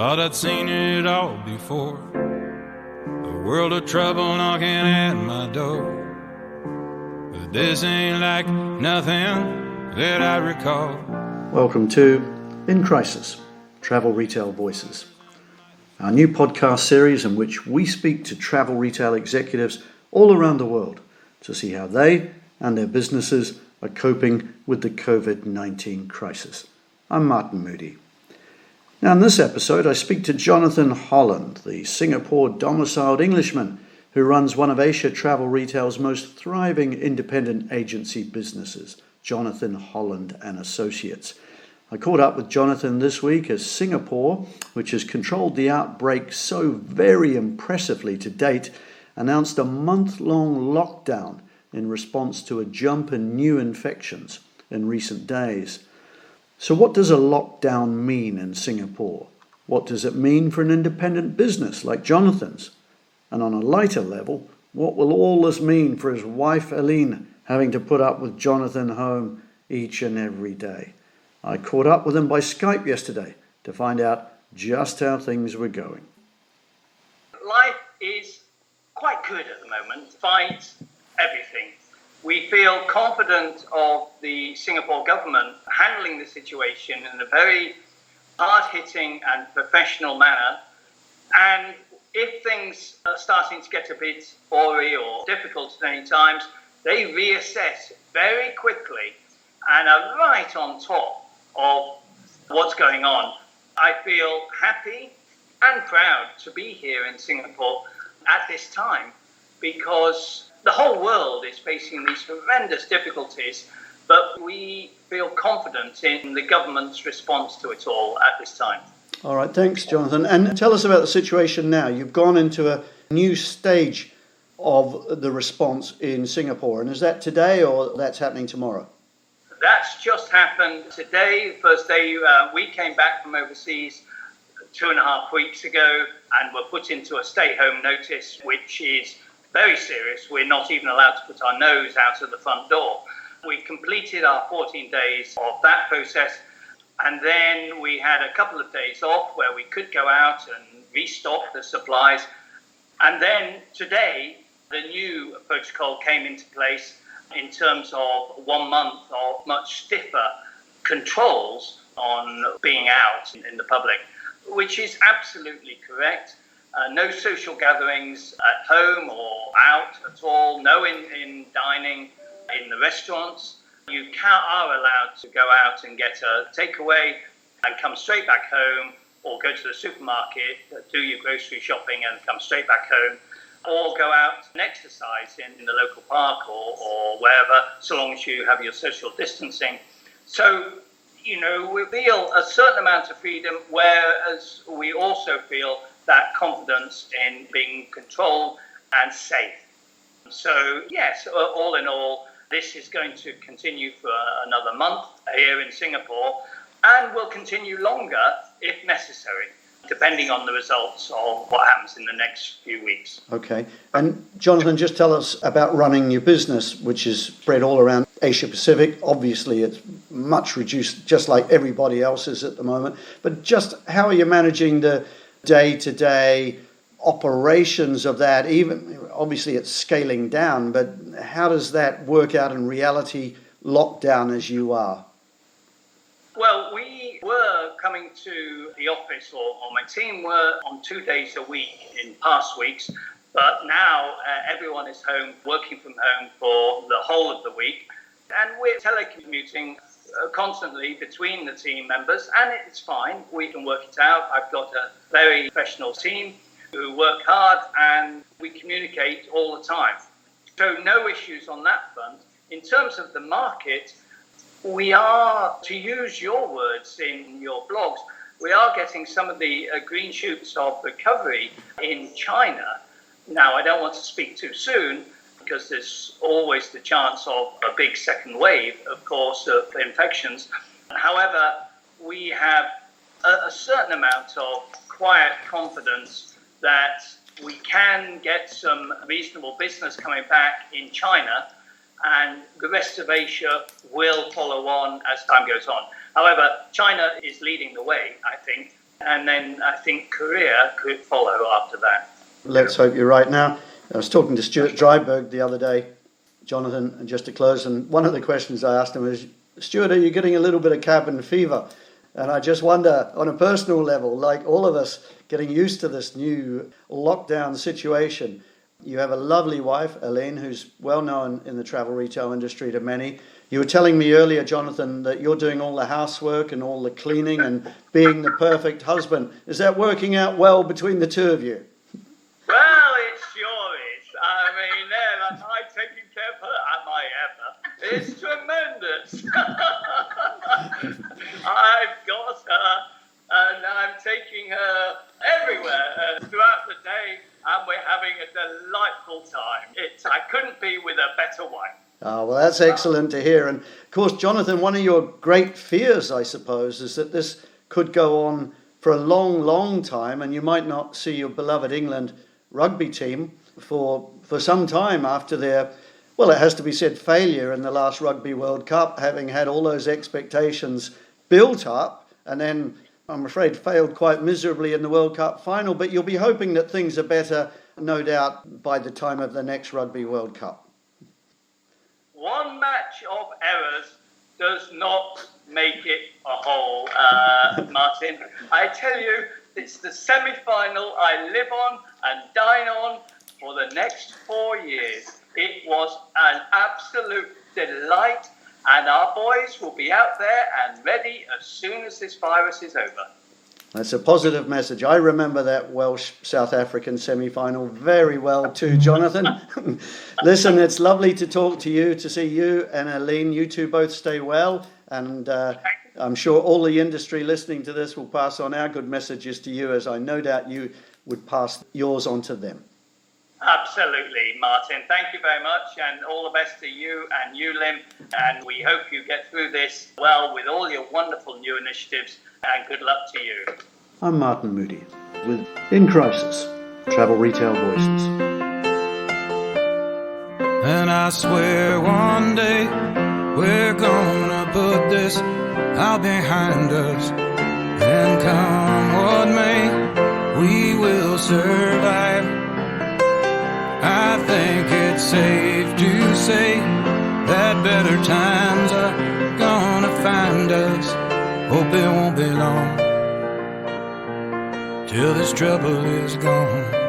Thought I'd seen it all before. A world of trouble knocking at my door. But this ain't like nothing that I recall. Welcome to In Crisis, Travel Retail Voices, our new podcast series in which we speak to travel retail executives all around the world to see how they and their businesses are coping with the COVID-19 crisis. I'm Martin Moodie. Now in this episode I speak to Jonathan Holland, the Singapore-domiciled Englishman who runs one of Asia Travel Retail's most thriving independent agency businesses, Jonathan Holland and Associates. I caught up with Jonathan this week as Singapore, which has controlled the outbreak so very impressively to date, announced a month-long lockdown in response to a jump in new infections in recent days. So what does a lockdown mean in Singapore? What does it mean for an independent business like Jonathan's? And on a lighter level, what will all this mean for his wife Aline having to put up with Jonathan home each and every day? I caught up with him by Skype yesterday to find out just how things were going. Life is quite good at the moment, despite everything. We feel confident of the Singapore government handling the situation in a very hard-hitting and professional manner. And if things are starting to get a bit hoary or difficult at any times, they reassess very quickly and are right on top of what's going on. I feel happy and proud to be here in Singapore at this time because the whole world is facing these horrendous difficulties, but we feel confident in the government's response to it all at this time. All right, thanks, Jonathan. And tell us about the situation now. You've gone into a new stage of the response in Singapore, and is that today or that's happening tomorrow? That's just happened today. First day we came back from overseas 2.5 weeks ago and were put into a stay-home notice, which is very serious. We're not even allowed to put our nose out of the front door. We completed our 14 days of that process, and then we had a couple of days off where we could go out and restock the supplies. And then today, the new protocol came into place in terms of 1 month of much stiffer controls on being out in the public, which is absolutely correct. No social gatherings at home or out at all, no in dining in the restaurants. You are allowed to go out and get a takeaway and come straight back home, or go to the supermarket, do your grocery shopping and come straight back home, or go out and exercise in the local park or wherever, so long as you have your social distancing. So, we feel a certain amount of freedom, whereas we also feel that confidence in being controlled and safe. So, yes, all in all, this is going to continue for another month here in Singapore and will continue longer if necessary, depending on the results of what happens in the next few weeks. Okay. And Jonathan, just tell us about running your business, which is spread all around Asia Pacific. Obviously, it's much reduced, just like everybody else's at the moment. But just how are you managing the day-to-day operations of that? Even obviously it's scaling down, but how does that work out in reality, locked down as you are? Well, we were coming to the office, or my team were on 2 days a week in past weeks, but now everyone is home, working from home for the whole of the week, and we're telecommuting constantly between the team members, and it's fine. We can work it out. I've got a very professional team who work hard, and we communicate all the time. So no issues on that front. In terms of the market, we are, to use your words in your blogs, we are getting some of the green shoots of recovery in China. Now, I don't want to speak too soon, because there's always the chance of a big second wave, of course, of infections. However, we have a certain amount of quiet confidence that we can get some reasonable business coming back in China, and the rest of Asia will follow on as time goes on. However, China is leading the way, I think, and then I think career could follow after that. Let's hope you're right. Now, I was talking to Stuart Dryberg the other day, Jonathan, and just to close, and one of the questions I asked him is, Stuart, are you getting a little bit of cabin fever? And I just wonder, on a personal level, like all of us getting used to this new lockdown situation, you have a lovely wife, Elaine, who's well known in the travel retail industry to many. You were telling me earlier, Jonathan, that you're doing all the housework and all the cleaning and being the perfect husband. Is that working out well between the two of you? Well, it sure is. I mean, am I taking care of her? Am I ever? It's tremendous. I've got her, and I'm taking her everywhere throughout the day, and we're having a delightful time. I couldn't be with a better wife. Oh, well, that's excellent to hear. And, of course, Jonathan, one of your great fears, I suppose, is that this could go on for a long, long time, and you might not see your beloved England rugby team for some time after their, well, it has to be said, failure in the last Rugby World Cup, having had all those expectations built up, and then, I'm afraid, failed quite miserably in the World Cup final. But you'll be hoping that things are better, no doubt, by the time of the next Rugby World Cup. One match of errors does not make it a whole, Martin. I tell you, it's the semi-final I live on and dine on for the next 4 years. It was an absolute delight, and our boys will be out there and ready as soon as this virus is over. That's a positive message. I remember that Welsh-South African semi-final very well too, Jonathan. Listen, it's lovely to talk to you, to see you and Aline. You two both stay well, and I'm sure all the industry listening to this will pass on our good messages to you, as I no doubt you would pass yours on to them. Absolutely, Martin. Thank you very much, and all the best to you and you, Lim. And we hope you get through this well with all your wonderful new initiatives, and good luck to you. I'm Martin Moodie with In Crisis, Travel Retail Voices. And I swear one day we're gonna put this out behind us, and come what may, we will survive. I think it's safe to say that better times are gonna find us. Hope it won't be long till this trouble is gone.